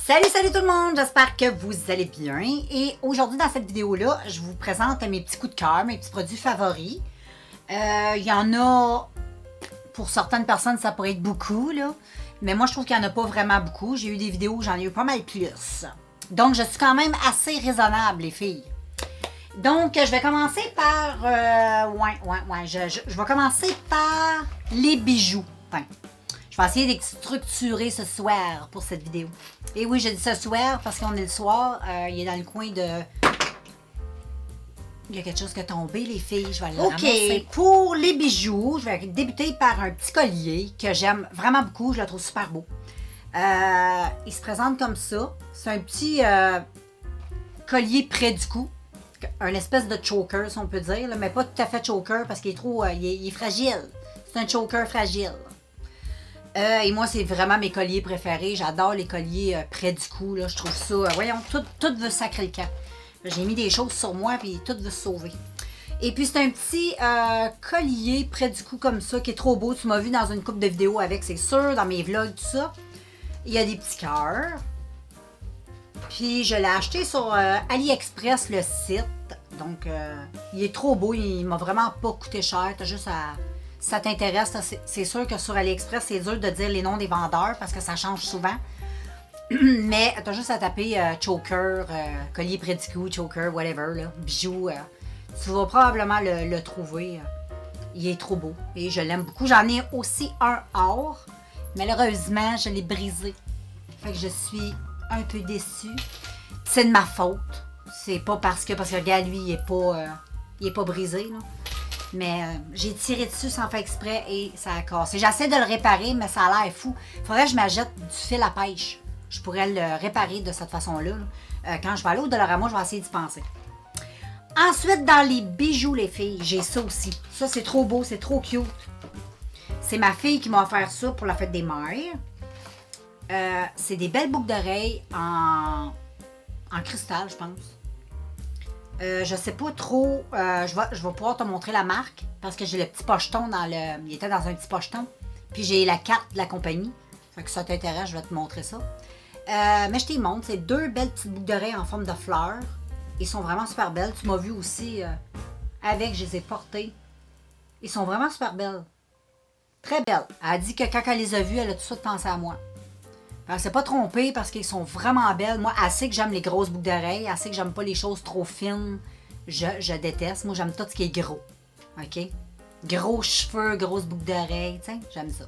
Salut tout le monde, j'espère que vous allez bien. Et aujourd'hui dans cette vidéo-là, je vous présente mes petits coups de cœur, mes petits produits favoris. Il y en a, pour certaines personnes, ça pourrait être beaucoup, là. Mais moi, je trouve qu'il n'y en a pas vraiment beaucoup. J'ai eu des vidéos où j'en ai eu pas mal plus. Donc, je suis quand même assez raisonnable, les filles. Donc, je vais commencer par... Je vais commencer par les bijoux. Enfin, je vais essayer d'être structuré ce soir pour cette vidéo. Et oui, j'ai dit ce soir parce qu'on est le soir. Il est dans le coin de... Il y a quelque chose qui est tombé, les filles. Je vais le ramasser. Pour les bijoux, je vais débuter par un petit collier que j'aime vraiment beaucoup. Je le trouve super beau. Il se présente comme ça. C'est un petit collier près du cou. Un espèce de choker, si on peut dire. Là, mais pas tout à fait choker parce qu'il est trop... il est fragile. C'est un choker fragile. Et moi, c'est vraiment mes colliers préférés. J'adore les colliers près du cou. Là. Je trouve ça... voyons, tout veut sacrer le camp. J'ai mis des choses sur moi, puis tout veut se sauver. Et puis, c'est un petit collier près du cou comme ça, qui est trop beau. Tu m'as vu dans une couple de vidéos avec, c'est sûr, dans mes vlogs, tout ça. Il y a des petits cœurs. Puis, je l'ai acheté sur AliExpress, le site. Donc, il est trop beau. Il m'a vraiment pas coûté cher. T'as juste à... Si ça t'intéresse, c'est sûr que sur AliExpress, c'est dur de dire les noms des vendeurs parce que ça change souvent. Mais t'as juste à taper choker, collier près du cou, choker, whatever, là, bijoux. Tu vas probablement le trouver. Il est trop beau et je l'aime beaucoup. J'en ai aussi un or. Malheureusement, je l'ai brisé. Fait que je suis un peu déçue. C'est de ma faute. C'est pas parce que regarde, lui, il est pas brisé, là. Mais j'ai tiré dessus sans faire exprès et ça a cassé. J'essaie de le réparer, mais ça a l'air fou. Il faudrait que je m'achète du fil à pêche. Je pourrais le réparer de cette façon-là. Quand je vais aller au Dollarama, je vais essayer d'y penser. Ensuite, dans les bijoux, les filles, j'ai ça aussi. Ça, c'est trop beau, c'est trop cute. C'est ma fille qui m'a offert ça pour la fête des mères. C'est des belles boucles d'oreilles en cristal, je pense. Je sais pas trop. Je vais pouvoir te montrer la marque parce que j'ai le petit pocheton dans le... Il était dans un petit pocheton. Puis j'ai la carte de la compagnie. Fait que si ça t'intéresse, je vais te montrer ça. Mais je te montre. C'est deux belles petites boucles d'oreilles en forme de fleurs. Ils sont vraiment super belles. Tu m'as vu aussi avec, je les ai portées. Ils sont vraiment super belles. Très belles. Elle a dit que quand elle les a vues, elle a tout de suite pensé à moi. Elle s'est pas trompée parce qu'ils sont vraiment belles. Moi, elle sait que j'aime les grosses boucles d'oreilles. Elle sait que j'aime pas les choses trop fines. Je déteste. Moi, j'aime tout ce qui est gros. OK? Gros cheveux, grosses boucles d'oreilles. Tiens, j'aime ça.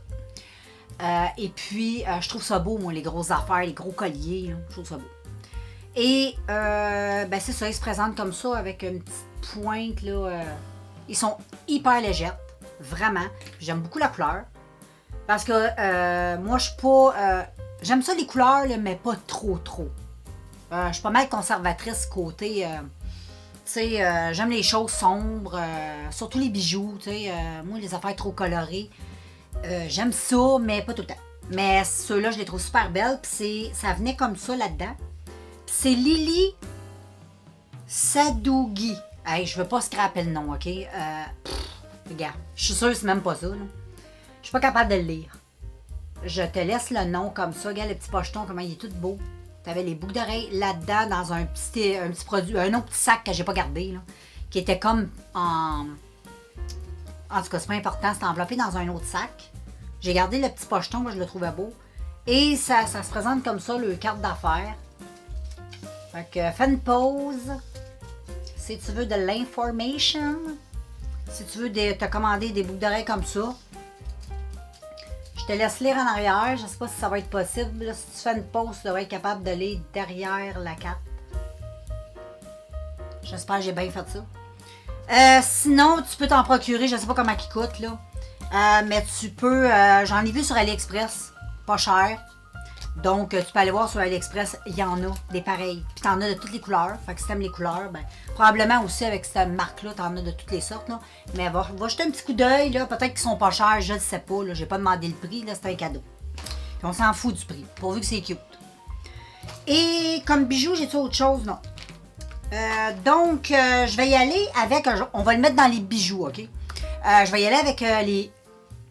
Et puis, je trouve ça beau, moi, les grosses affaires, les gros colliers. Là, je trouve ça beau. Et, ben c'est ça. Ils se présentent comme ça avec une petite pointe. Là, ils sont hyper légères. Vraiment. J'aime beaucoup la couleur. Parce que moi, je suis pas... j'aime ça les couleurs, là, mais pas trop. Je suis pas mal conservatrice côté... tu sais, j'aime les choses sombres, surtout les bijoux, tu sais. Moi, les affaires trop colorées, j'aime ça, mais pas tout le temps. Mais ceux-là, je les trouve super belles. Puis ça venait comme ça là-dedans. Puis c'est Lily Sadougi. Hey, je veux pas scraper le nom, OK? Regarde, je suis sûre que c'est même pas ça, là. Je suis pas capable de le lire. Je te laisse le nom comme ça. Regarde le petit pocheton, comment il est tout beau. Tu avais les boucles d'oreilles là-dedans dans un petit produit, un autre petit sac que j'ai pas gardé, là, qui était comme en... En tout cas, c'est pas important, c'était enveloppé dans un autre sac. J'ai gardé le petit pocheton, moi je le trouvais beau. Et ça se présente comme ça, le carte d'affaires. Fait que fais une pause. Si tu veux de l'information, si tu veux te commander des boucles d'oreilles comme ça, je te laisse lire en arrière. Je ne sais pas si ça va être possible. Là, si tu fais une pause, tu devrais être capable de lire derrière la carte. J'espère que j'ai bien fait ça. Sinon, tu peux t'en procurer. Je ne sais pas comment il coûte, là. Mais tu peux... j'en ai vu sur AliExpress. Pas cher. Donc, tu peux aller voir sur AliExpress. Il y en a des pareils. Puis, tu en as de toutes les couleurs. Fait que si tu aimes les couleurs, ben, probablement aussi avec cette marque-là, tu en as de toutes les sortes. Là. Mais va jeter un petit coup d'œil. Peut-être qu'ils sont pas chers. Je ne sais pas. Je n'ai pas demandé le prix. C'est un cadeau. Puis, on s'en fout du prix. Pourvu que c'est cute. Et comme bijou, j'ai-tu autre chose? Non. Donc, je vais y aller avec... on va le mettre dans les bijoux, OK? Je vais y aller avec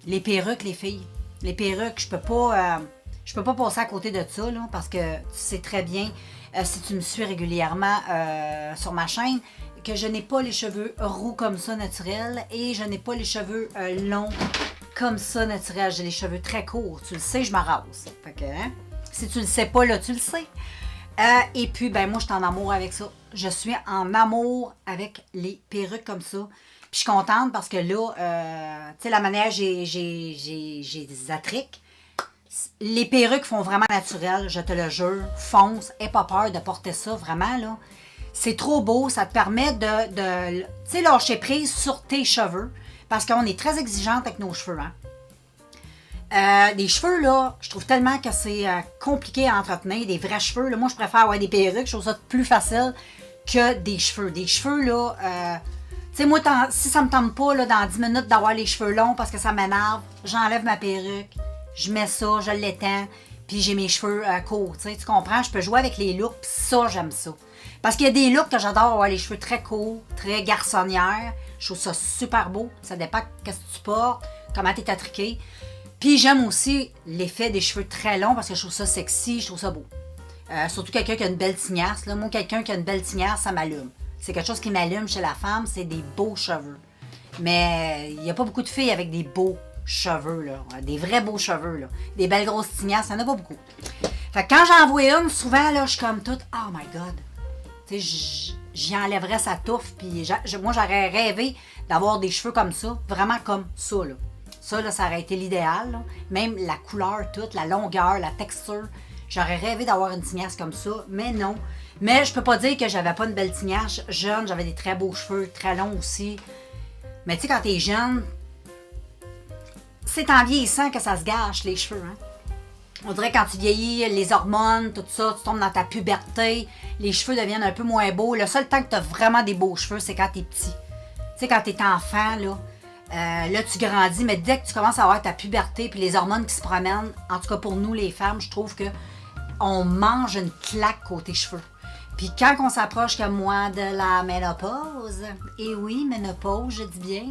les perruques, les filles. Les perruques, je peux pas... Je peux pas passer à côté de ça, là, parce que tu sais très bien, si tu me suis régulièrement sur ma chaîne, que je n'ai pas les cheveux roux comme ça, naturels, et je n'ai pas les cheveux longs comme ça, naturels. J'ai les cheveux très courts. Tu le sais, je me rase. Fait que, hein, si tu le sais pas, là, tu le sais. Et puis, ben moi, je suis en amour avec ça. Je suis en amour avec les perruques comme ça. Puis je suis contente parce que là, tu sais, la manière j'ai des attriques. Les perruques font vraiment naturel, je te le jure. Fonce, aie pas peur de porter ça, vraiment, là. C'est trop beau, ça te permet de tu sais, lâcher prise sur tes cheveux. Parce qu'on est très exigeante avec nos cheveux, hein. Les cheveux, là, je trouve tellement que c'est compliqué à entretenir. Des vrais cheveux, là, moi, je préfère avoir des perruques. Je trouve ça plus facile que des cheveux. Des cheveux, là, tu sais, moi, si ça me tente pas, là, dans 10 minutes d'avoir les cheveux longs parce que ça m'énerve, j'enlève ma perruque, je mets ça, je l'étends, puis j'ai mes cheveux courts, tu comprends? Je peux jouer avec les looks, puis ça, j'aime ça. Parce qu'il y a des looks que j'adore, avoir les cheveux très courts, très garçonnières. Je trouve ça super beau. Ça dépend qu'est-ce que tu portes, comment tu es attriqué. Puis j'aime aussi l'effet des cheveux très longs parce que je trouve ça sexy, je trouve ça beau. Surtout quelqu'un qui a une belle tignasse. Là. Moi, quelqu'un qui a une belle tignasse, ça m'allume. C'est quelque chose qui m'allume chez la femme, c'est des beaux cheveux. Mais il n'y a pas beaucoup de filles avec des beaux cheveux, là. Des vrais beaux cheveux, là. Des belles grosses tignasses, il n'y en a pas beaucoup. Fait que quand j'en vois une, souvent, là, je suis comme toute, oh my God. Tu sais, j'y enlèverais sa touffe, puis moi, j'aurais rêvé d'avoir des cheveux comme ça, vraiment comme ça, là. Ça, là, ça aurait été l'idéal, là. Même la couleur toute, la longueur, la texture. J'aurais rêvé d'avoir une tignasse comme ça, mais non. Mais je peux pas dire que j'avais pas une belle tignasse. Jeune, j'avais des très beaux cheveux, très longs aussi. Mais tu sais, quand t'es jeune, c'est en vieillissant que ça se gâche, les cheveux, hein. On dirait quand tu vieillis, les hormones, tout ça, tu tombes dans ta puberté, les cheveux deviennent un peu moins beaux. Le seul temps que tu as vraiment des beaux cheveux, c'est quand tu es petit. Tu sais, quand tu es enfant, là, tu grandis, mais dès que tu commences à avoir ta puberté puis les hormones qui se promènent, en tout cas pour nous, les femmes, je trouve que on mange une claque côté cheveux. Puis quand on s'approche comme moi de la ménopause, et oui, ménopause, je dis bien,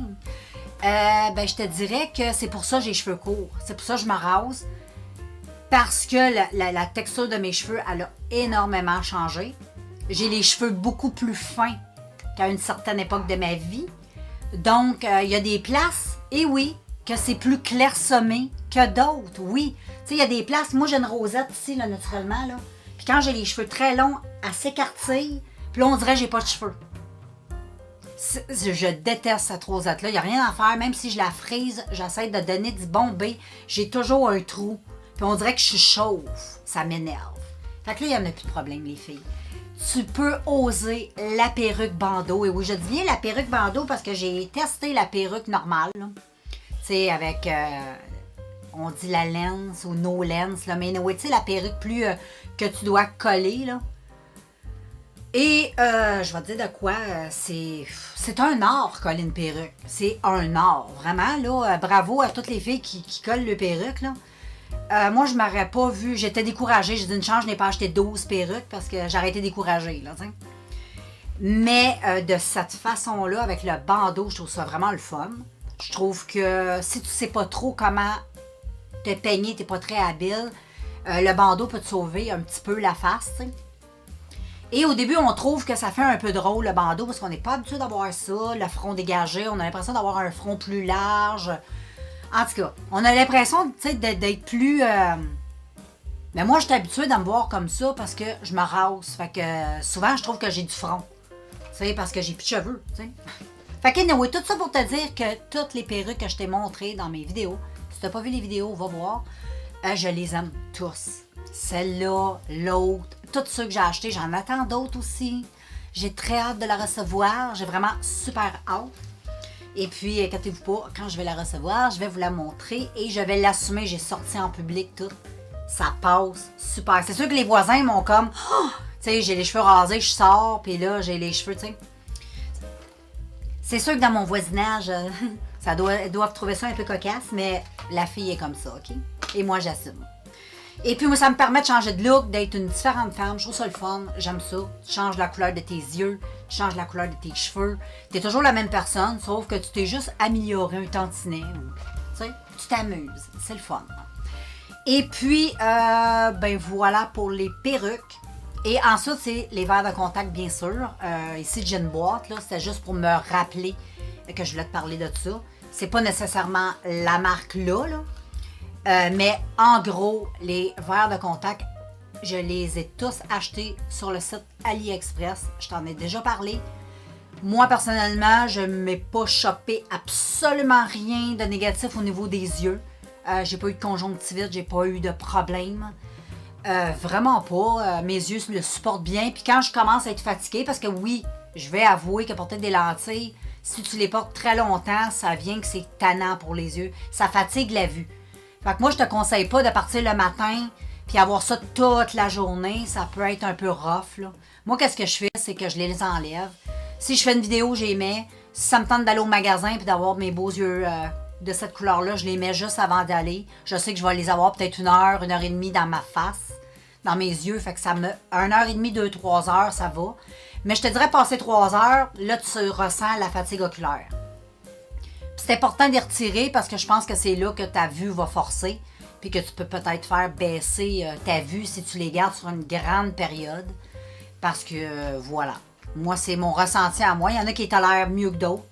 ben je te dirais que c'est pour ça que j'ai les cheveux courts. C'est pour ça que je me rase. Parce que la texture de mes cheveux, elle a énormément changé. J'ai les cheveux beaucoup plus fins qu'à une certaine époque de ma vie. Donc, il y a des places, et oui, que c'est plus clairsemé que d'autres, oui. Tu sais, il y a des places, moi j'ai une rosette ici, là, naturellement, là. Puis quand j'ai les cheveux très longs, elle s'écartille, puis là, on dirait que j'ai pas de cheveux. Je déteste cette rosette-là, il n'y a rien à faire. Même si je la frise, j'essaie de donner du bombé, j'ai toujours un trou. Puis on dirait que je suis chauve. Ça m'énerve. Fait que là, il n'y en a plus de problème, les filles. Tu peux oser la perruque bandeau. Et oui, je dis bien la perruque bandeau parce que j'ai testé la perruque normale. Tu sais, avec, on dit la lens ou no lens. Là, mais oui, tu sais, la perruque plus que tu dois coller. Là. Et je vais te dire de quoi, c'est un art, coller une perruque. C'est un art, vraiment. Là, bravo à toutes les filles qui collent le perruque, là. Moi, je m'aurais pas vu. J'étais découragée. J'ai dit une chance, je n'ai pas acheté 12 perruques parce que j'aurais été découragée. Là, t'sais. Mais de cette façon-là, avec le bandeau, je trouve ça vraiment le fun. Je trouve que si tu sais pas trop comment te peigner, tu n'es pas très habile, le bandeau peut te sauver un petit peu la face. T'sais. Et au début, on trouve que ça fait un peu drôle le bandeau parce qu'on n'est pas habitué d'avoir ça, le front dégagé. On a l'impression d'avoir un front plus large. En tout cas, on a l'impression d'être plus... Mais moi, je suis habituée de me voir comme ça parce que je me rase. Fait que souvent, je trouve que j'ai du front. Tu sais, parce que j'ai plus de cheveux. T'sais. Fait que, anyway, tout ça pour te dire que toutes les perruques que je t'ai montrées dans mes vidéos, si tu n'as pas vu les vidéos, va voir, je les aime tous. Celle-là, l'autre, toutes ceux que j'ai achetés, j'en attends d'autres aussi. J'ai très hâte de la recevoir. J'ai vraiment super hâte. Et puis, inquiétez-vous pas, quand je vais la recevoir, je vais vous la montrer et je vais l'assumer. J'ai sorti en public tout. Ça passe super. C'est sûr que les voisins m'ont comme, oh! Tu sais, j'ai les cheveux rasés, je sors, puis là, j'ai les cheveux, tu sais. C'est sûr que dans mon voisinage, ils doivent trouver ça un peu cocasse, mais la fille est comme ça, OK? Et moi, j'assume. Et puis, moi, ça me permet de changer de look, d'être une différente femme. Je trouve ça le fun. J'aime ça. Tu changes la couleur de tes yeux. Tu changes la couleur de tes cheveux. Tu es toujours la même personne, sauf que tu t'es juste amélioré un tantinet. Tu sais, tu t'amuses. C'est le fun. Et puis, ben voilà pour les perruques. Et ensuite, c'est les verres de contact, bien sûr. Ici, j'ai une boîte, là. C'était juste pour me rappeler que je voulais te parler de ça. C'est pas nécessairement la marque là. Mais en gros, les verres de contact, je les ai tous achetés sur le site AliExpress. Je t'en ai déjà parlé. Moi, personnellement, je ne m'ai pas chopé absolument rien de négatif au niveau des yeux. J'ai pas eu de conjonctivite, j'ai pas eu de problème. Vraiment pas. Mes yeux le supportent bien. Puis quand je commence à être fatiguée, parce que oui, je vais avouer que porter des lentilles, si tu les portes très longtemps, ça vient que c'est tannant pour les yeux. Ça fatigue la vue. Fait que moi, je te conseille pas de partir le matin puis avoir ça toute la journée. Ça peut être un peu rough, là. Moi, qu'est-ce que je fais, c'est que je les enlève. Si je fais une vidéo, je les mets. Si ça me tente d'aller au magasin puis d'avoir mes beaux yeux de cette couleur-là, je les mets juste avant d'aller. Je sais que je vais les avoir peut-être 1 heure, 1 heure et demie dans ma face, dans mes yeux. Fait que ça me... 1 heure et demie, 2, 3 heures, ça va. Mais je te dirais, passer 3 heures, là, tu ressens la fatigue oculaire. C'est important d'y retirer parce que je pense que c'est là que ta vue va forcer puis que tu peux peut-être faire baisser ta vue si tu les gardes sur une grande période. Parce que, voilà. Moi, c'est mon ressenti à moi. Il y en a qui tolèrent mieux que d'autres.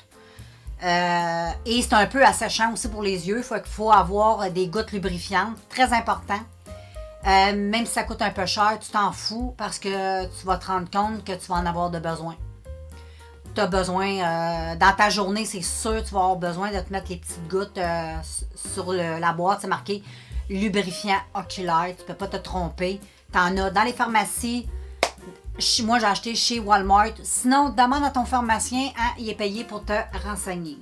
Et c'est un peu asséchant aussi pour les yeux. Il faut avoir des gouttes lubrifiantes. Très important. Même si ça coûte un peu cher, tu t'en fous parce que tu vas te rendre compte que tu vas en avoir de besoin. Tu as besoin, dans ta journée, c'est sûr, tu vas avoir besoin de te mettre les petites gouttes sur la boîte. C'est marqué lubrifiant oculaire. Tu peux pas te tromper. Tu en as dans les pharmacies. Moi, j'ai acheté chez Walmart. Sinon, demande à ton pharmacien, hein, il est payé pour te renseigner.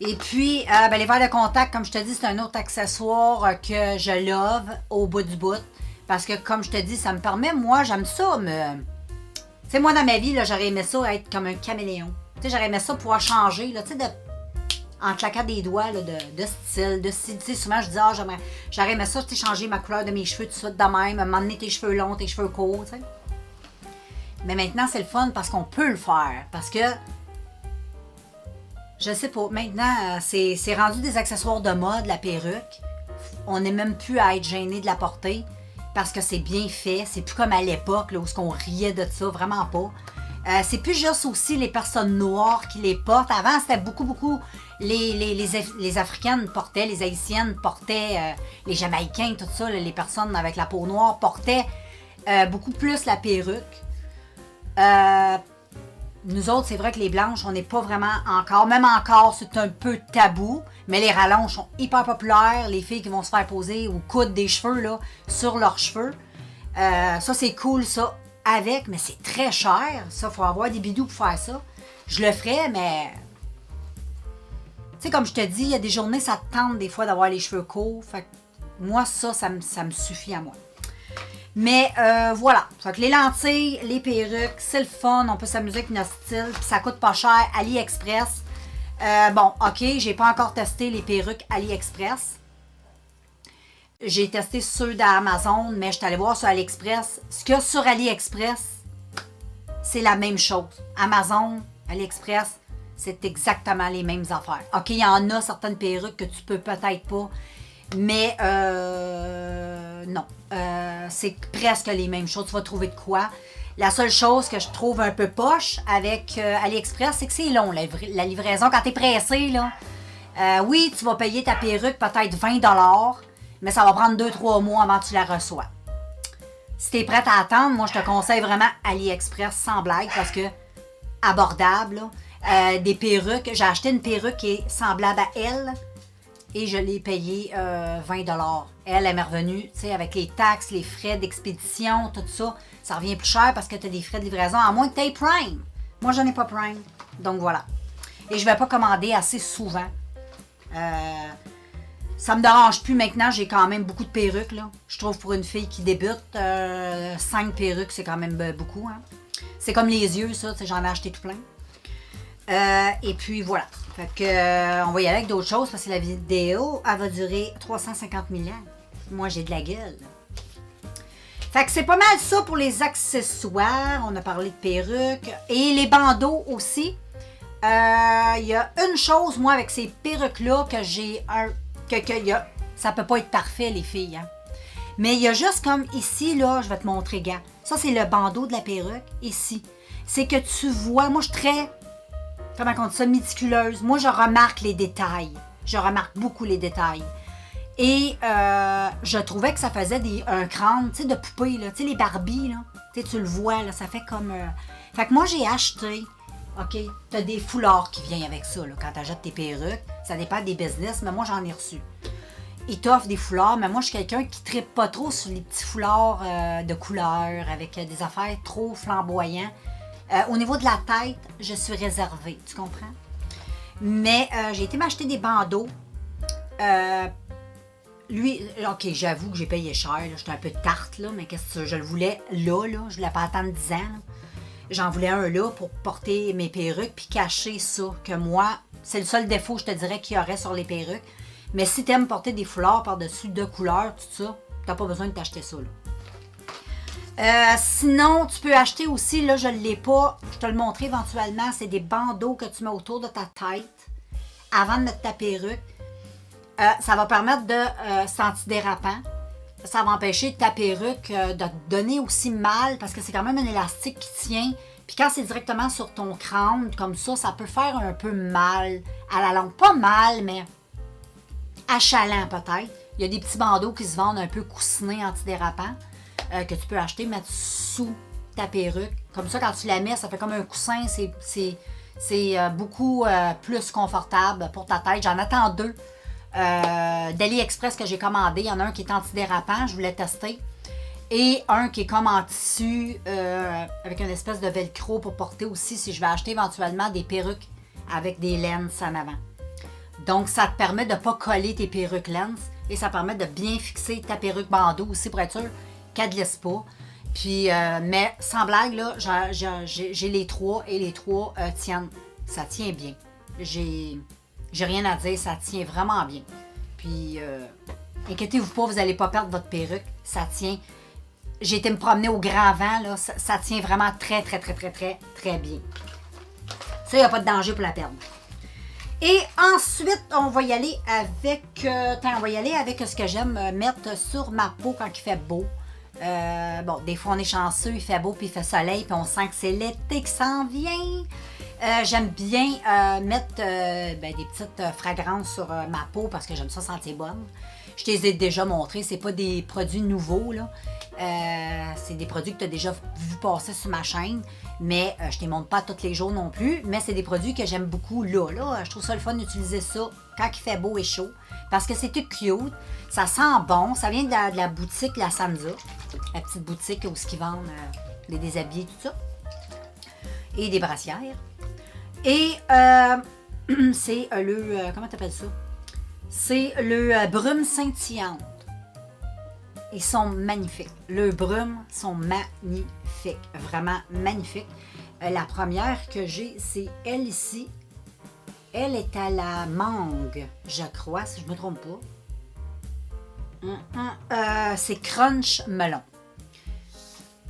Et puis, ben, les verres de contact, comme je te dis, c'est un autre accessoire que je love au bout du bout. Parce que, comme je te dis, ça me permet, moi, j'aime ça Tu sais, moi, dans ma vie, là, j'aurais aimé ça être comme un caméléon. Tu sais, j'aurais aimé ça pouvoir changer, là, tu sais, en claquant des doigts, là, de style. Tu sais, souvent, je dis, j'aurais aimé ça, tu sais, changer ma couleur de mes cheveux tout de suite de même, m'emmener tes cheveux longs, tes cheveux courts, tu sais. Mais maintenant, c'est le fun parce qu'on peut le faire. Parce que, je sais pas, maintenant, c'est rendu des accessoires de mode, la perruque. On n'est même plus à être gêné de la porter parce que c'est bien fait. C'est plus comme à l'époque, là, où on riait de ça, vraiment pas. C'est plus juste aussi les personnes noires qui les portent. Avant, c'était beaucoup, les Africaines portaient, les Haïtiennes portaient, les Jamaïcains, tout ça, les personnes avec la peau noire portaient beaucoup plus la perruque. Nous autres, c'est vrai que les blanches, on n'est pas vraiment encore, même encore, c'est un peu tabou, mais les rallonges sont hyper populaires, les filles qui vont se faire poser ou coudre des cheveux là, sur leurs cheveux. Ça, c'est cool, ça, avec, mais c'est très cher. Ça, il faut avoir des bidous pour faire ça. Je le ferais, mais... Tu sais, comme je te dis, il y a des journées, ça te tente des fois d'avoir les cheveux courts. Fait que moi, ça me suffit à moi. Mais voilà, fait que les lentilles, les perruques, c'est le fun, on peut s'amuser avec notre style, puis ça coûte pas cher, AliExpress. Bon, ok, j'ai pas encore testé les perruques AliExpress. J'ai testé ceux d'Amazon, mais je suis allée voir sur AliExpress. Ce qu'il y a sur AliExpress, c'est la même chose. Amazon, AliExpress, c'est exactement les mêmes affaires. Ok, il y en a certaines perruques que tu peux peut-être pas, mais non. C'est presque les mêmes choses. Tu vas trouver de quoi. La seule chose que je trouve un peu poche avec AliExpress, c'est que c'est long, la livraison. Quand tu es pressé, là, oui, tu vas payer ta perruque peut-être 20$, mais ça va prendre 2-3 mois avant que tu la reçois. Si tu es prête à attendre, moi, je te conseille vraiment AliExpress sans blague parce que abordable. Des perruques. J'ai acheté une perruque qui est semblable à elle. Et je l'ai payé 20$. Elle m'est revenue, tu sais, avec les taxes, les frais d'expédition, tout ça. Ça revient plus cher parce que tu as des frais de livraison, à moins que tu aies Prime. Moi, je n'ai pas Prime. Donc, voilà. Et je ne vais pas commander assez souvent. Ça me dérange plus maintenant. J'ai quand même beaucoup de perruques, là. Je trouve pour une fille qui débute, 5 perruques, c'est quand même beaucoup. Hein. C'est comme les yeux, ça. J'en ai acheté tout plein. Et puis, voilà. Fait que, on va y aller avec d'autres choses parce que la vidéo, elle va durer 350 000 ans. Moi, j'ai de la gueule. Fait que c'est pas mal ça pour les accessoires. On a parlé de perruques. Et les bandeaux aussi. Il y a une chose, moi, avec ces perruques-là, que j'ai Ça peut pas être parfait, les filles, hein. Mais il y a juste comme ici, là, je vais te montrer, gars. Ça, c'est le bandeau de la perruque, ici. C'est que tu vois, moi, je suis très, comment on dit ça, méticuleuse. Moi, je remarque les détails. Je remarque beaucoup les détails. Et je trouvais que ça faisait un crâne, tu sais, de poupée, là. Tu sais, les Barbies, là. Tu le vois, là, ça fait comme... Fait que moi, j'ai acheté, OK, t'as des foulards qui viennent avec ça, là, quand t'achètes tes perruques. Ça dépend des business, mais moi, j'en ai reçu. Ils t'offrent des foulards, mais moi, je suis quelqu'un qui ne trippe pas trop sur les petits foulards de couleur, avec des affaires trop flamboyants. Au niveau de la tête, je suis réservée, tu comprends? Mais j'ai été m'acheter des bandeaux. Lui, OK, j'avoue que j'ai payé cher, j'étais un peu tarte, là, mais qu'est-ce que je le voulais là, je voulais pas attendre 10 ans. Là. J'en voulais un là pour porter mes perruques puis cacher ça, que moi, c'est le seul défaut, je te dirais, qu'il y aurait sur les perruques. Mais si tu aimes porter des foulards par-dessus de couleurs, tout ça, t'as pas besoin de t'acheter ça, là. Sinon, tu peux acheter aussi, là, je ne l'ai pas, je te le montrerai éventuellement, c'est des bandeaux que tu mets autour de ta tête avant de mettre ta perruque. Ça va permettre de c'est antidérapant. Ça va empêcher ta perruque de te donner aussi mal parce que c'est quand même un élastique qui tient. Puis quand c'est directement sur ton crâne, comme ça peut faire un peu mal à la longue. Pas mal, mais achalant peut-être. Il y a des petits bandeaux qui se vendent un peu coussinés antidérapants que tu peux acheter, mettre sous ta perruque. Comme ça, quand tu la mets, ça fait comme un coussin. C'est beaucoup plus confortable pour ta tête. J'en attends 2 d'AliExpress que j'ai commandé. Il y en a un qui est antidérapant, je voulais tester. Et un qui est comme en tissu avec une espèce de velcro pour porter aussi si je vais acheter éventuellement des perruques avec des lenses en avant. Donc, ça te permet de ne pas coller tes perruques lens et ça permet de bien fixer ta perruque bandeau aussi pour être sûr qu'elle ne glisse pas. Puis, mais sans blague, là, j'ai les 3 et les 3 tiennent. Ça tient bien. J'ai rien à dire, ça tient vraiment bien. Puis, inquiétez-vous pas, vous n'allez pas perdre votre perruque. Ça tient. J'ai été me promener au grand vent, là, ça tient vraiment très, très, très, très, très, très bien. Ça, il n'y a pas de danger pour la perdre. Et ensuite, on va y aller avec ce que j'aime mettre sur ma peau quand il fait beau. Bon, des fois, on est chanceux, il fait beau, puis il fait soleil, puis on sent que c'est l'été qui s'en vient. J'aime bien mettre des petites fragrances sur ma peau parce que j'aime ça sentir bonne. Je te les ai déjà montrés, c'est pas des produits nouveaux, là. C'est des produits que tu as déjà vu passer sur ma chaîne, mais je ne les montre pas tous les jours non plus. Mais c'est des produits que j'aime beaucoup là. Je trouve ça le fun d'utiliser ça quand il fait beau et chaud parce que c'est tout cute, ça sent bon, ça vient de la boutique La Sansa, la petite boutique où ils vendent les déshabillés, tout ça, et des brassières. Et c'est comment t'appelles ça? C'est le brume scintillante. Ils sont magnifiques. Le brume sont magnifiques. Vraiment magnifiques. La première que j'ai, c'est elle ici. Elle est à la mangue, je crois, si je ne me trompe pas. C'est Crunch Melon.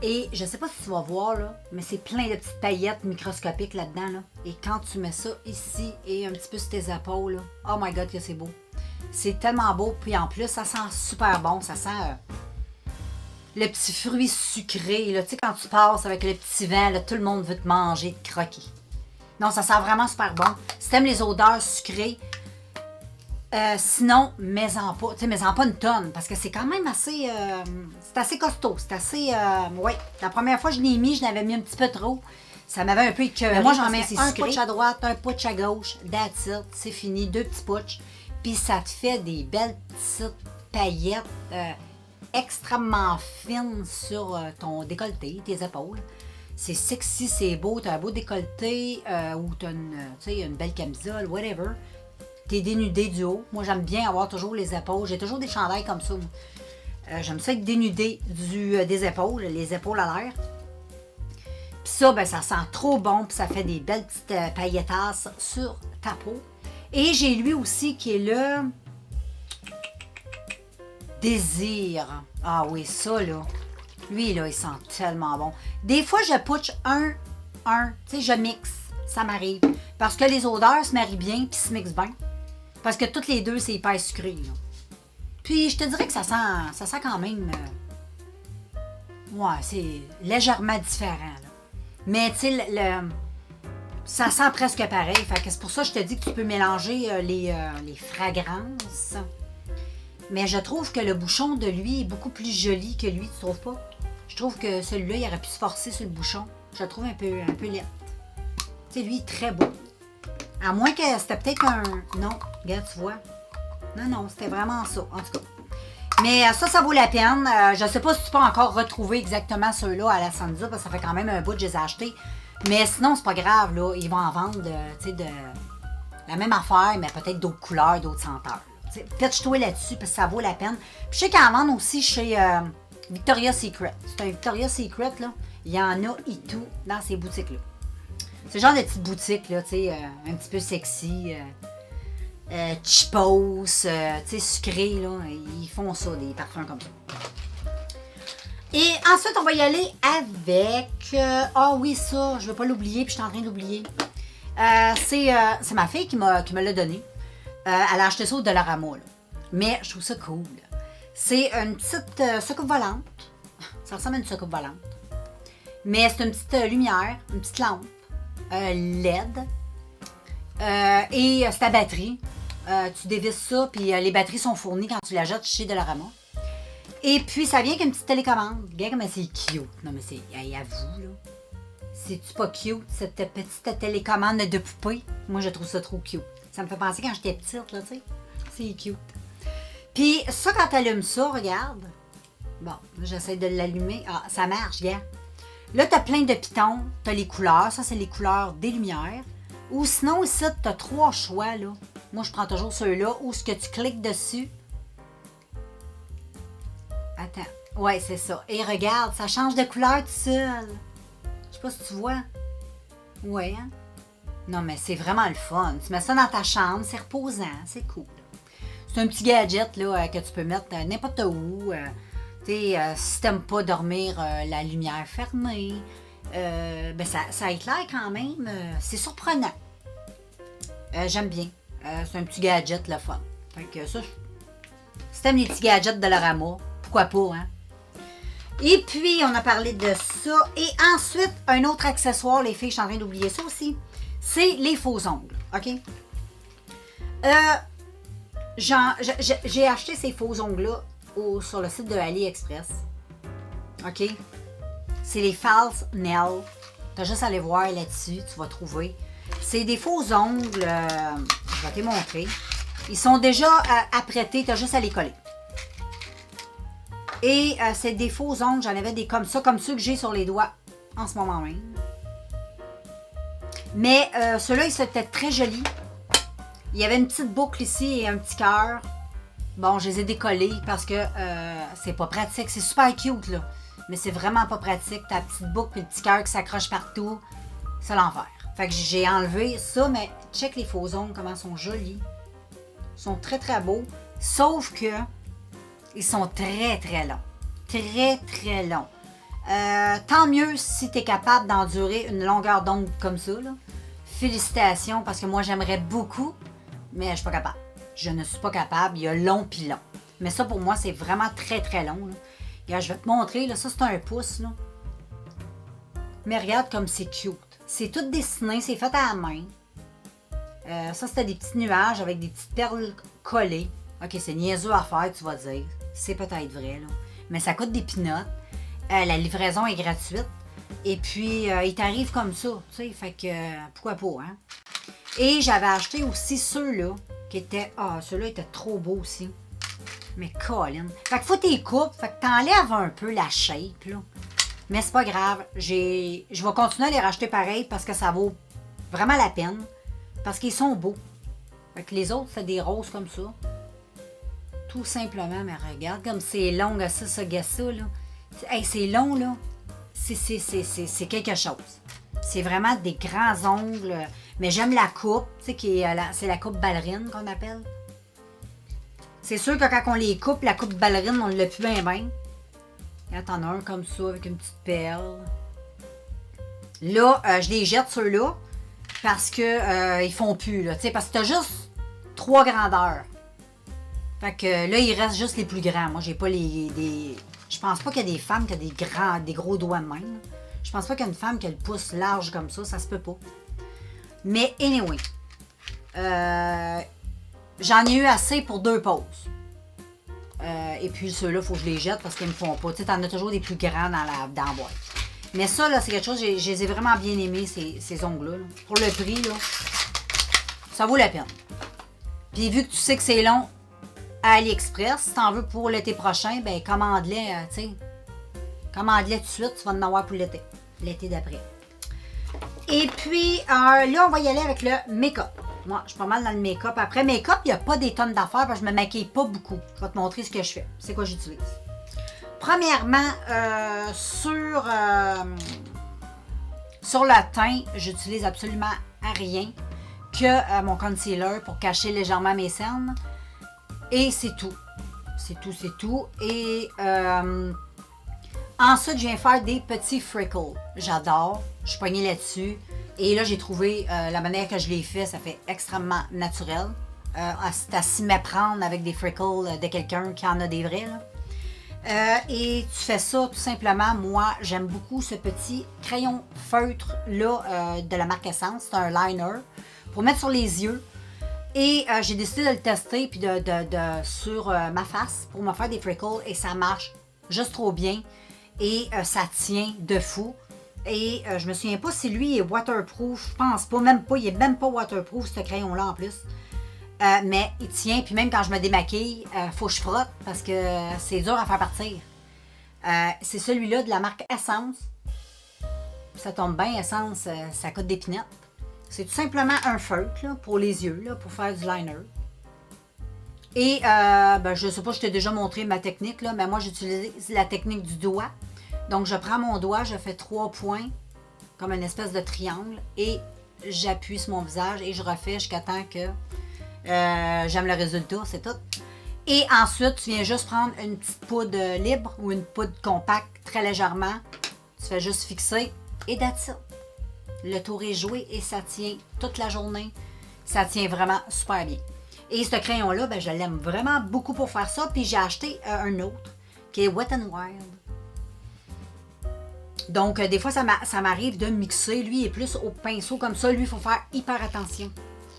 Et je ne sais pas si tu vas voir, là, mais c'est plein de petites paillettes microscopiques là-dedans. Là. Et quand tu mets ça ici et un petit peu sur tes épaules, là, oh my God, que c'est beau. C'est tellement beau. Puis en plus, ça sent super bon. Ça sent le petit fruit sucré. Tu sais, quand tu passes avec le petit vent, là, tout le monde veut te manger, te croquer. Non, ça sent vraiment super bon. Si tu aimes les odeurs sucrées, sinon, mets-en pas. Tu sais, mets-en pas une tonne parce que c'est quand même assez... c'est assez costaud. C'est assez... ouais. La première fois que je l'ai mis, je l'avais mis un petit peu trop. Ça m'avait un peu écœuré. Moi, j'en mets un putsch à droite, un putsch à gauche. That's it. C'est fini. 2 petits putsch. Puis ça te fait des belles petites paillettes extrêmement fines sur ton décolleté, tes épaules. C'est sexy, c'est beau. Tu as un beau décolleté ou tu as une belle camisole, whatever. Tu es dénudé du haut. Moi, j'aime bien avoir toujours les épaules. J'ai toujours des chandails comme ça. J'aime ça être dénudé des épaules, les épaules à l'air. Puis ça, ben, ça sent trop bon. Puis ça fait des belles petites paillettasses sur ta peau. Et j'ai lui aussi qui est le Désir. Ah oui, ça là. Lui là, il sent tellement bon. Des fois, je putsch un. Tu sais, je mixe. Ça m'arrive. Parce que les odeurs se marient bien puis se mixent bien. Parce que toutes les deux, c'est hyper sucré. Là. Puis, je te dirais que ça sent quand même... ouais, c'est légèrement différent, là. Mais, tu sais, ça sent presque pareil. Fait que c'est pour ça que je te dis que tu peux mélanger les fragrances. Mais je trouve que le bouchon de lui est beaucoup plus joli que lui, tu trouves pas? Je trouve que celui-là, il aurait pu se forcer sur le bouchon. Je le trouve un peu laid. Tu sais, lui, très beau. À moins que c'était peut-être un... Non, regarde, tu vois. Non, c'était vraiment ça, en tout cas. Mais ça vaut la peine. Je sais pas si tu peux encore retrouver exactement ceux-là à la Sansa, parce que ça fait quand même un bout que je les ai achetés. Mais sinon, c'est pas grave, là. Ils vont en vendre, tu sais, de la même affaire, mais peut-être d'autres couleurs, d'autres senteurs. Pitch-toi là-dessus, parce que ça vaut la peine. Puis je sais qu'ils en vendent aussi chez Victoria's Secret. C'est un Victoria's Secret, là. Il y en a et tout dans ces boutiques-là. C'est le genre de petites boutiques, là, tu sais, un petit peu sexy, cheapos, tu sais, sucré, là. Ils font ça, des parfums comme ça. Et ensuite, on va y aller avec... ah oui, ça, je ne veux pas l'oublier, puis je suis en train d'oublier. C'est ma fille qui me l'a donné. Elle a acheté ça au Dollarama, là. Mais je trouve ça cool. C'est une petite soucoupe volante. Ça ressemble à une soucoupe volante. Mais c'est une petite lumière, une petite lampe. LED. Et c'est ta batterie. Tu dévisses ça, puis les batteries sont fournies quand tu la jettes chez Dollarama. Et puis, ça vient avec une petite télécommande. Regarde comme c'est cute. Non, mais c'est... Hey, avoue, là. C'est-tu pas cute, cette petite télécommande de poupée? Moi, je trouve ça trop cute. Ça me fait penser quand j'étais petite, là, tu sais. C'est cute. Puis, ça, quand tu allumes ça, regarde. Bon, j'essaie de l'allumer. Ah, ça marche, regarde. Là, tu as plein de pitons. Tu as les couleurs. Ça, c'est les couleurs des lumières. Ou sinon, ici, tu as 3 choix, là. Moi, je prends toujours ceux-là. Où ce que tu cliques dessus. Attends. Ouais, c'est ça. Et regarde, ça change de couleur tout seul. Je sais pas si tu vois. Ouais, hein? Non, mais c'est vraiment le fun. Tu mets ça dans ta chambre, c'est reposant, c'est cool. C'est un petit gadget là, que tu peux mettre n'importe où. Si t'aimes pas dormir la lumière fermée, ben ça éclaire quand même. C'est surprenant. J'aime bien. C'est un petit gadget, le fun. Fait que ça, si t'aimes les petits gadgets de Dollarama, pourquoi pas, hein? Et puis, on a parlé de ça. Et ensuite, un autre accessoire, les filles, je suis en train d'oublier ça aussi, c'est les faux ongles, OK? J'ai acheté ces faux ongles-là sur le site de AliExpress. OK? C'est les false nails. T'as juste à aller voir là-dessus, tu vas trouver. C'est des faux ongles, je vais te les montrer. Ils sont déjà apprêtés, t'as juste à les coller. Et c'est des faux ongles, j'en avais des comme ça, comme ceux que j'ai sur les doigts en ce moment même. Mais ceux-là, ils étaient très jolis. Il y avait une petite boucle ici et un petit cœur. Bon, je les ai décollés parce que c'est pas pratique. C'est super cute, là. Mais c'est vraiment pas pratique. Ta petite boucle et le petit cœur qui s'accroche partout, c'est l'enfer. Fait que j'ai enlevé ça, mais check les faux ongles, comment ils sont jolis. Ils sont très, très beaux. Sauf que ils sont très, très longs. Très, très longs. Tant mieux si tu es capable d'endurer une longueur d'ongle comme ça, là. Félicitations, parce que moi, j'aimerais beaucoup, mais je suis pas capable. Je ne suis pas capable. Il y a long pis long. Mais ça, pour moi, c'est vraiment très, très long, là. Regarde, je vais te montrer. Là, ça, c'est un pouce, là. Mais regarde comme c'est cute. C'est tout dessiné. C'est fait à la main. Ça, c'était des petits nuages avec des petites perles collées. OK, c'est niaiseux à faire, tu vas dire. C'est peut-être vrai, là. Mais ça coûte des pinottes. La livraison est gratuite. Et puis, il t'arrive comme ça, tu sais. Fait que, pourquoi pas, hein? Et j'avais acheté aussi ceux-là, qui étaient... Ah, ceux-là étaient trop beaux aussi. Mais Colin. Fait que faut tes coupes. Fait que t'enlèves un peu la shape, là. Mais c'est pas grave. Je vais continuer à les racheter pareil parce que ça vaut vraiment la peine. Parce qu'ils sont beaux. Fait que les autres, c'est des roses comme ça. Tout simplement, mais regarde comme c'est long, ça, là. Hey, c'est long, là. C'est quelque chose. C'est vraiment des grands ongles. Mais j'aime la coupe, tu sais, c'est la coupe ballerine qu'on appelle. C'est sûr que quand on les coupe, la coupe ballerine, on ne l'a plus bien. Regarde, t'en as un comme ça, avec une petite perle. Là, je les jette, ceux-là, parce que ils font plus, là. Tu sais, parce que t'as juste 3 grandeurs. Fait que là, il reste juste les plus grands. Moi, j'ai pas des... Je pense pas qu'il y a des femmes qui ont des gros doigts de même. Je pense pas qu'il y a une femme qui a le pouce large comme ça se peut pas. Mais anyway, j'en ai eu assez pour 2 pauses. Et puis ceux-là, il faut que je les jette parce qu'ils me font pas. Tu sais, t'en as toujours des plus grands dans la boîte. Mais ça, là, c'est quelque chose, je les ai vraiment bien aimés, ces ongles-là. Là. Pour le prix, là, ça vaut la peine. Puis vu que tu sais que c'est long à AliExpress, si t'en veux pour l'été prochain, ben commande-les, tu sais. Commande-les tout de suite, tu vas en avoir pour l'été. L'été d'après. Et puis, là, on va y aller avec le make-up. Moi, je suis pas mal dans le make-up. Après, make-up, il n'y a pas des tonnes d'affaires parce que je me maquille pas beaucoup. Je vais te montrer ce que je fais. C'est quoi j'utilise. Premièrement, sur le teint, j'utilise absolument rien que mon concealer pour cacher légèrement mes cernes. Et c'est tout. C'est tout. Et ensuite, je viens faire des petits freckles. J'adore. Je suis poignée là-dessus. Et là, j'ai trouvé la manière que je l'ai fait, ça fait extrêmement naturel. C'est à s'y méprendre avec des freckles de quelqu'un qui en a des vrais. Là. Et tu fais ça tout simplement. Moi, j'aime beaucoup ce petit crayon feutre-là de la marque Essence. C'est un liner pour mettre sur les yeux. Et j'ai décidé de le tester puis sur ma face pour me faire des freckles. Et ça marche juste trop bien. Et ça tient de fou. Et je me souviens pas si lui est waterproof. Je pense pas, même pas. Il est même pas waterproof, ce crayon-là en plus. Mais il tient. Puis même quand je me démaquille, faut que je frotte parce que c'est dur à faire partir. C'est celui-là de la marque Essence. Ça tombe bien, Essence, ça coûte des pinettes. C'est tout simplement un feutre là, pour les yeux, là, pour faire du liner. Et je sais pas, je t'ai déjà montré ma technique, là, mais moi j'utilise la technique du doigt. Donc, je prends mon doigt, je fais 3 points, comme une espèce de triangle, et j'appuie sur mon visage et je refais jusqu'à temps que j'aime le résultat, c'est tout. Et ensuite, tu viens juste prendre une petite poudre libre ou une poudre compacte, très légèrement. Tu fais juste fixer et that's it. Le tour est joué et ça tient toute la journée. Ça tient vraiment super bien. Et ce crayon-là, ben, je l'aime vraiment beaucoup pour faire ça. Puis j'ai acheté un autre qui est Wet n Wild. Donc, des fois, ça m'arrive de mixer. Lui, il est plus au pinceau comme ça. Lui, il faut faire hyper attention.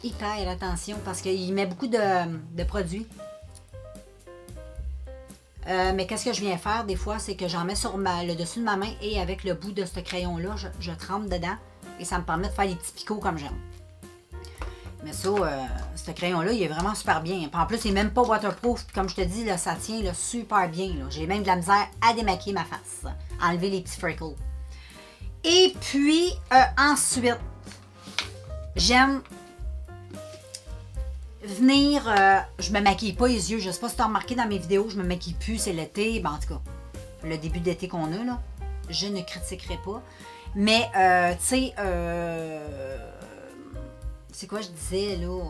Hyper attention parce qu'il met beaucoup de produits. Mais qu'est-ce que je viens faire des fois, c'est que j'en mets sur le dessus de ma main et avec le bout de ce crayon-là, je trempe dedans et ça me permet de faire des petits picots comme j'aime. Mais ça, ce crayon-là, il est vraiment super bien. En plus, il n'est même pas waterproof. Puis comme je te dis, là, ça tient là, super bien. J'ai même de la misère à démaquiller ma face. Enlever les petits freckles. Et puis, ensuite, j'aime venir... je me maquille pas les yeux. Je sais pas si tu as remarqué dans mes vidéos, je me maquille plus. C'est l'été. Ben, en tout cas, le début d'été qu'on a, là. Je ne critiquerai pas. Mais, tu sais... c'est quoi je disais, là?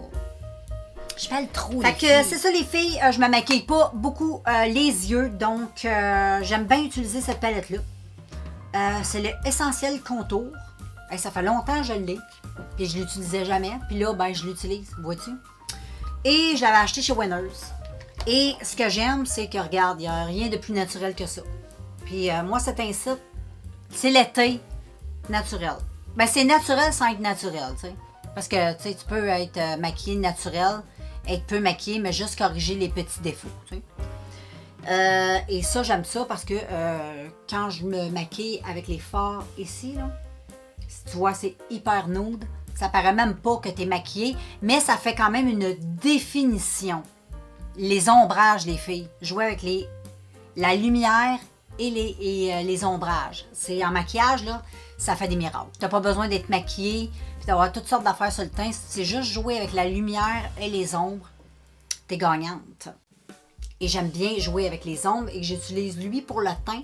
Je fais le trou. Fait que c'est ça, les filles. Je me maquille pas beaucoup les yeux. Donc, j'aime bien utiliser cette palette-là. C'est le Essentiel Contour. Ça fait longtemps que je l'ai. Puis je l'utilisais jamais. Puis là, ben, je l'utilise. Vois-tu? Et je l'avais acheté chez Winners. Et ce que j'aime, c'est que, regarde, il n'y a rien de plus naturel que ça. Puis moi, cet incite, c'est l'été naturel. Ben, c'est naturel sans être naturel, tu sais. Parce que tu sais, tu peux être maquillée naturelle, être peu maquillée, mais juste corriger les petits défauts. Tu sais. Et ça, j'aime ça parce que quand je me maquille avec les fards ici, là, si tu vois, c'est hyper nude. Ça paraît même pas que tu es maquillée, mais ça fait quand même une définition. Les ombrages, les filles. Jouer avec la lumière et les ombrages. C'est en maquillage, là, ça fait des miracles. Tu n'as pas besoin d'être maquillée puis d'avoir toutes sortes d'affaires sur le teint. C'est juste jouer avec la lumière et les ombres. T'es gagnante. Et j'aime bien jouer avec les ombres et j'utilise lui pour le teint.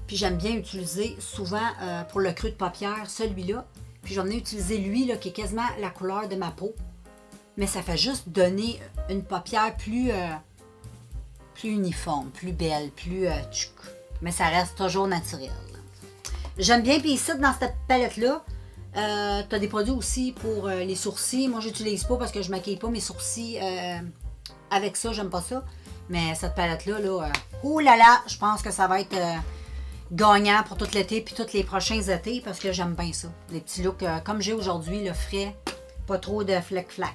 Puis j'aime bien utiliser souvent pour le creux de paupière celui-là. Puis j'en ai utilisé lui là, qui est quasiment la couleur de ma peau. Mais ça fait juste donner une paupière plus uniforme, plus belle, plus tchouk. Mais ça reste toujours naturel. J'aime bien, puis ici, dans cette palette-là, tu as des produits aussi pour les sourcils. Moi, j'utilise pas parce que je maquille pas mes sourcils avec ça, j'aime pas ça. Mais cette palette-là, oh là là, je pense que ça va être gagnant pour tout l'été puis tous les prochains étés parce que j'aime bien ça. Des petits looks comme j'ai aujourd'hui, le frais, pas trop de flec-flac.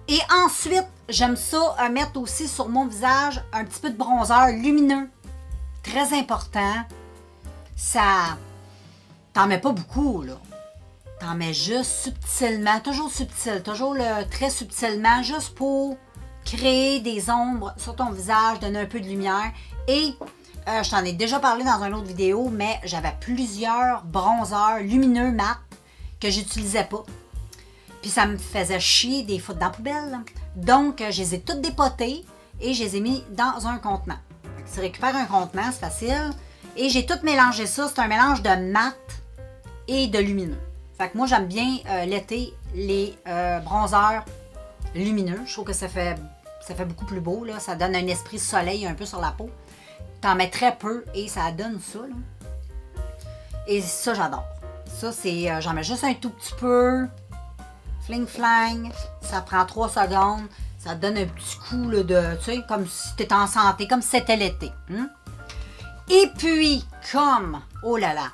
Et ensuite, j'aime ça mettre aussi sur mon visage un petit peu de bronzer lumineux. Très important. Ça... T'en mets pas beaucoup, là. T'en mets juste subtilement, toujours subtil, toujours très subtilement, juste pour créer des ombres sur ton visage, donner un peu de lumière. Et je t'en ai déjà parlé dans une autre vidéo, mais j'avais plusieurs bronzers lumineux mat que j'utilisais pas. Puis ça me faisait chier des foutre dans la poubelle. Donc, je les ai toutes dépotées et je les ai mis dans un contenant. Si tu récupères un contenant, c'est facile. Et j'ai tout mélangé ça. C'est un mélange de mat et de lumineux. Fait que moi, j'aime bien l'été, les bronzers lumineux. Je trouve que ça fait beaucoup plus beau. Là. Ça donne un esprit soleil un peu sur la peau. T'en mets très peu et ça donne ça. Là. Et ça, j'adore. Ça, c'est... j'en mets juste un tout petit peu. Fling-flang. Ça prend 3 secondes. Ça donne un petit coup là, de... Tu sais, comme si t'étais en santé, comme si c'était l'été. Et puis, comme... Oh là là!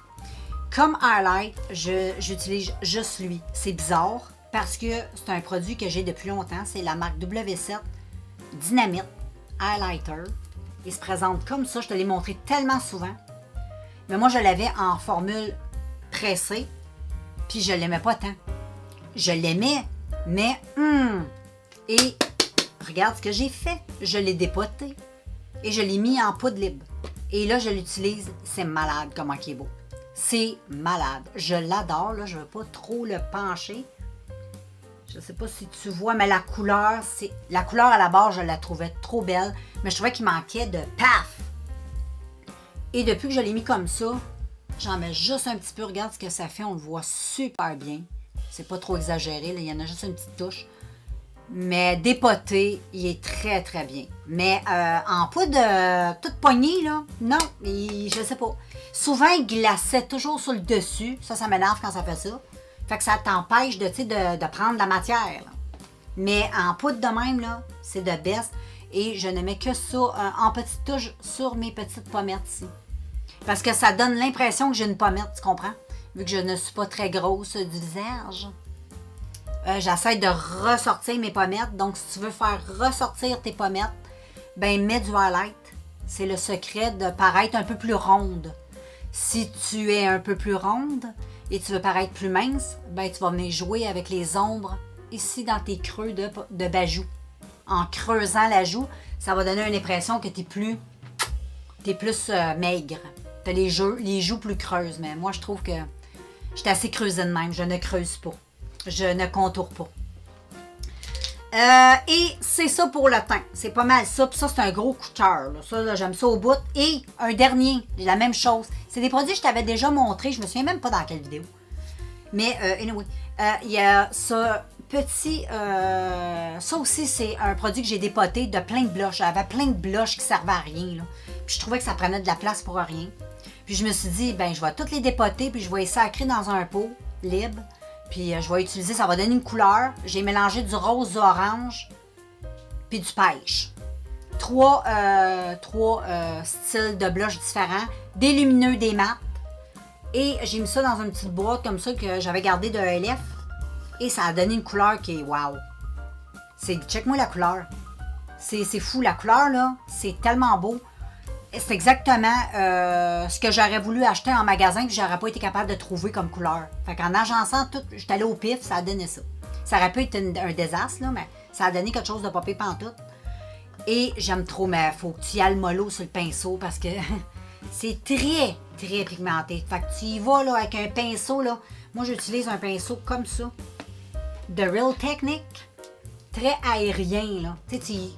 Comme highlight, j'utilise juste lui. C'est bizarre parce que c'est un produit que j'ai depuis longtemps. C'est la marque W7 Dynamite Highlighter. Il se présente comme ça. Je te l'ai montré tellement souvent. Mais moi, je l'avais en formule pressée. Puis je l'aimais pas tant. Je l'aimais, mais... Et regarde ce que j'ai fait. Je l'ai dépoté. Et je l'ai mis en poudre libre. Et là, je l'utilise. C'est malade comment il est beau. C'est malade. Je l'adore. Là, je ne veux pas trop le pencher. Je ne sais pas si tu vois, mais la couleur, la couleur à la base, je la trouvais trop belle. Mais je trouvais qu'il manquait de paf. Et depuis que je l'ai mis comme ça, j'en mets juste un petit peu. Regarde ce que ça fait. On le voit super bien. C'est pas trop exagéré. Là. Il y en a juste une petite touche. Mais dépoté, il est très, très bien. Mais en poudre toute poignée, là, non, je sais pas. Souvent, il glaçait toujours sur le dessus. Ça m'énerve quand ça fait ça. Fait que ça t'empêche de prendre de la matière. Là. Mais en poudre de même, là, c'est de best. Et je ne mets que ça en petite touche sur mes petites pommettes ici. Parce que ça donne l'impression que j'ai une pommette, tu comprends? Vu que je ne suis pas très grosse du visage. J'essaie de ressortir mes pommettes. Donc, si tu veux faire ressortir tes pommettes, ben mets du highlight. C'est le secret de paraître un peu plus ronde. Si tu es un peu plus ronde et tu veux paraître plus mince, ben tu vas venir jouer avec les ombres ici dans tes creux de bajoux. En creusant la joue, ça va donner une impression que tu es plus maigre. Tu as les joues plus creuses. Mais moi, je trouve que je suis assez creusée de même. Je ne creuse pas. Je ne contourne pas. Et c'est ça pour le teint. C'est pas mal ça. Puis ça, c'est un gros coup de cœur. Ça, j'aime ça au bout. Et un dernier, la même chose. C'est des produits que je t'avais déjà montré. Je me souviens même pas dans quelle vidéo. Mais, anyway, il y a ça petit... ça aussi, c'est un produit que j'ai dépoté de plein de blushs. J'avais plein de blushs qui servaient à rien. Là. Puis je trouvais que ça prenait de la place pour rien. Puis je me suis dit, ben je vais toutes les dépoter. Puis je vais les sacrer dans un pot libre. Puis je vais utiliser, ça va donner une couleur. J'ai mélangé du rose, du orange, puis du pêche. Trois styles de blush différents, des lumineux, des mats. Et j'ai mis ça dans une petite boîte comme ça que j'avais gardé de LF. Et ça a donné une couleur qui est wow. Check-moi la couleur. C'est fou, la couleur là, c'est tellement beau. C'est exactement ce que j'aurais voulu acheter en magasin puis j'aurais pas été capable de trouver comme couleur. Fait qu'en agençant tout, j'étais allée au pif, ça a donné ça. Ça aurait pu être un désastre, là, mais ça a donné quelque chose de pas pire pantoute. Et j'aime trop, mais faut que tu y ailles mollo sur le pinceau parce que c'est très, très pigmenté. Fait que tu y vas là, avec un pinceau, là. Moi, j'utilise un pinceau comme ça. De Real Technique. Très aérien, là. Tu sais,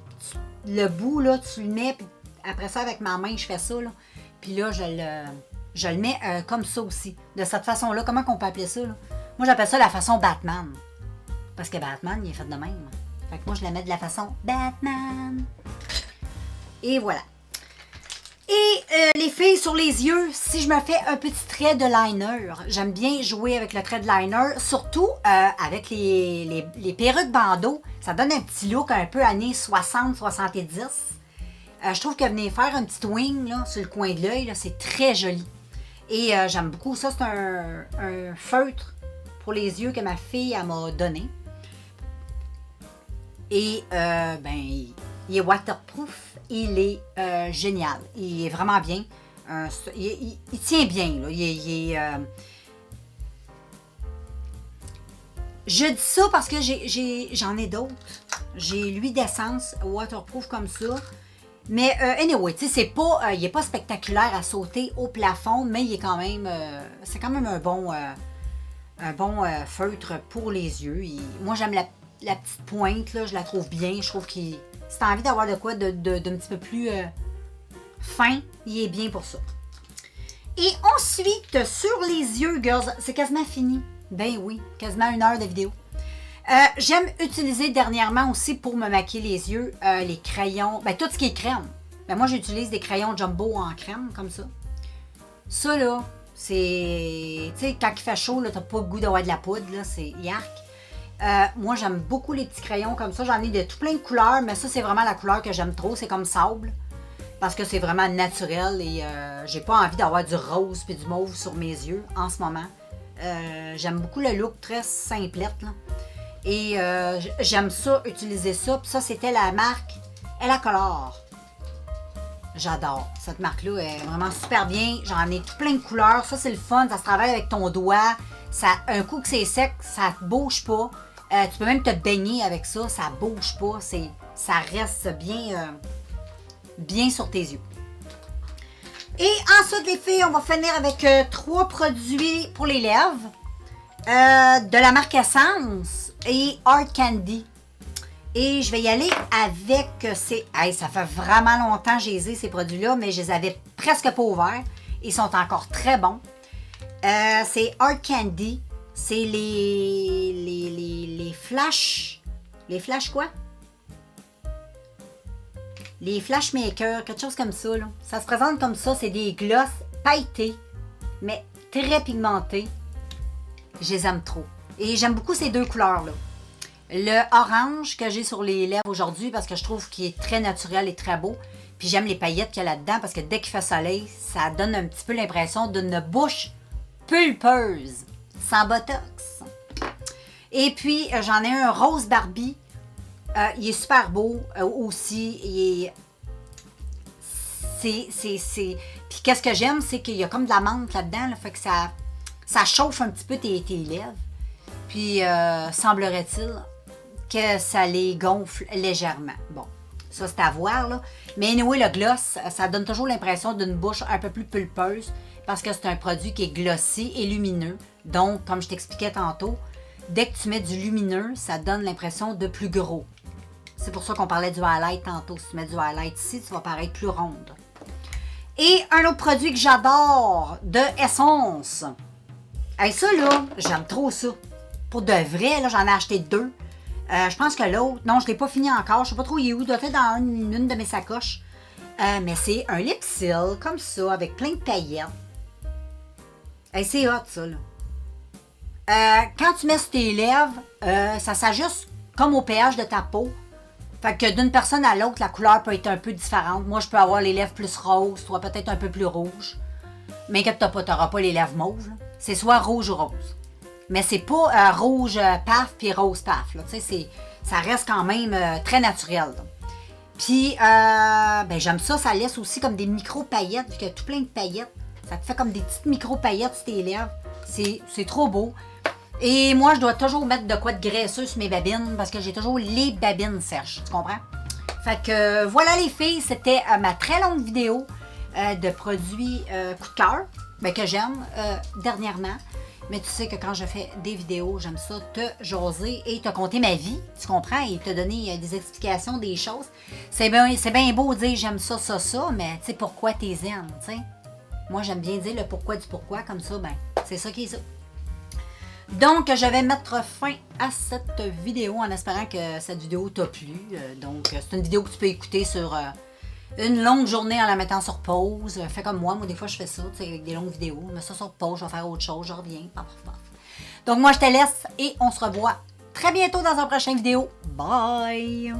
le bout, là, tu le mets, puis après ça, avec ma main, je fais ça, là. Puis là, je le mets comme ça aussi. De cette façon-là, comment qu'on peut appeler ça, là? Moi, j'appelle ça la façon Batman. Parce que Batman, il est fait de même. Fait que moi, je la mets de la façon Batman. Et voilà. Et les filles, sur les yeux, si je me fais un petit trait de liner, j'aime bien jouer avec le trait de liner, surtout avec les perruques bandeaux. Ça donne un petit look un peu années 60-70. Je trouve que venir faire un petit wing là, sur le coin de l'œil, c'est très joli. Et j'aime beaucoup ça. C'est un feutre pour les yeux que ma fille m'a donné. Et ben, il est waterproof. Il est génial. Il est vraiment bien. Il tient bien. Là. Je dis ça parce que j'en ai d'autres. J'ai l'huile d'essence waterproof comme ça. Mais anyway, tu sais, c'est pas, il n'est pas spectaculaire à sauter au plafond, mais il est quand même, c'est quand même un bon feutre pour les yeux. Moi, j'aime la petite pointe, là, je la trouve bien. Je trouve qu'il, si t'as envie d'avoir de quoi d'un petit peu plus fin, il est bien pour ça. Et ensuite, sur les yeux, girls, c'est quasiment fini. Ben oui, quasiment 1 heure de vidéo. J'aime utiliser dernièrement aussi pour me maquiller les yeux les crayons, ben tout ce qui est crème. Ben moi j'utilise des crayons jumbo en crème comme ça. Ça là, c'est, tu sais, quand il fait chaud, là, t'as pas le goût d'avoir de la poudre, là, c'est yark. Moi j'aime beaucoup les petits crayons comme ça, j'en ai de tout plein de couleurs, mais ça c'est vraiment la couleur que j'aime trop, c'est comme sable. Parce que c'est vraiment naturel et j'ai pas envie d'avoir du rose puis du mauve sur mes yeux en ce moment. J'aime beaucoup le look très simplette là. Et j'aime ça, utiliser ça. Puis ça, c'était la marque Elacolor. J'adore. Cette marque-là est vraiment super bien. J'en ai tout plein de couleurs. Ça, c'est le fun. Ça se travaille avec ton doigt. Ça, un coup que c'est sec, ça ne bouge pas. Tu peux même te baigner avec ça. Ça ne bouge pas. Ça reste bien sur tes yeux. Et ensuite, les filles, on va finir avec 3 produits pour les lèvres. De la marque Essence et Hard Candy. Et je vais y aller avec ces... Hey, ça fait vraiment longtemps que j'ai ces produits-là, mais je les avais presque pas ouverts. Ils sont encore très bons. C'est Hard Candy. C'est les flash... Les flash quoi? Les flash makers, quelque chose comme ça. Là. Ça se présente comme ça. C'est des glosses pailletées, mais très pigmentées. Je les aime trop. Et j'aime beaucoup ces 2 couleurs-là. Le orange que j'ai sur les lèvres aujourd'hui parce que je trouve qu'il est très naturel et très beau. Puis j'aime les paillettes qu'il y a là-dedans parce que dès qu'il fait soleil, ça donne un petit peu l'impression d'une bouche pulpeuse, sans botox. Et puis j'en ai un rose Barbie. Il est super beau aussi. Il est... Puis qu'est-ce que j'aime, c'est qu'il y a comme de la menthe là-dedans. Là, fait que ça chauffe un petit peu tes lèvres. Puis, semblerait-il que ça les gonfle légèrement. Bon, ça, c'est à voir, là. Mais anyway, le gloss, ça donne toujours l'impression d'une bouche un peu plus pulpeuse parce que c'est un produit qui est glossy et lumineux. Donc, comme je t'expliquais tantôt, dès que tu mets du lumineux, ça donne l'impression de plus gros. C'est pour ça qu'on parlait du highlight tantôt. Si tu mets du highlight ici, tu vas paraître plus ronde. Et un autre produit que j'adore, de Essence. Hey, ça, là, j'aime trop ça. Pour de vrai, là, j'en ai acheté 2. Je pense que l'autre, non, je ne l'ai pas fini encore. Je ne sais pas trop il est où. Il doit être dans une de mes sacoches. Mais c'est un lip seal, comme ça, avec plein de paillettes. Hey, c'est hot, ça, là. Quand tu mets sur tes lèvres, ça s'ajuste comme au pH de ta peau. Fait que d'une personne à l'autre, la couleur peut être un peu différente. Moi, je peux avoir les lèvres plus roses, toi peut-être un peu plus rouge. Mais inquiète-toi pas, tu n'auras pas les lèvres mauves. C'est soit rouge ou rose. Mais c'est pas rouge paf puis rose paf. Là. Ça reste quand même très naturel. Là. Puis, ben, j'aime ça. Ça laisse aussi comme des micro-paillettes, vu qu'il y a tout plein de paillettes. Ça te fait comme des petites micro-paillettes sur tes lèvres. C'est trop beau. Et moi, je dois toujours mettre de quoi de graisseux sur mes babines parce que j'ai toujours les babines sèches. Tu comprends? Fait que voilà les filles, c'était ma très longue vidéo de produits coup de cœur que j'aime dernièrement. Mais tu sais que quand je fais des vidéos, j'aime ça te jaser et te conter ma vie. Tu comprends? Et te donner des explications des choses. C'est bien beau de dire j'aime ça, mais tu sais pourquoi t'es zen, tu sais? Moi, j'aime bien dire le pourquoi du pourquoi, comme ça, ben, c'est ça qui est ça. Donc, je vais mettre fin à cette vidéo en espérant que cette vidéo t'a plu. Donc, c'est une vidéo que tu peux écouter sur une longue journée en la mettant sur pause. Fais comme moi, des fois je fais ça, tu sais, avec des longues vidéos. Je mets ça sur pause, je vais faire autre chose, je reviens. Paf, paf. Donc moi je te laisse et on se revoit très bientôt dans une prochaine vidéo. Bye!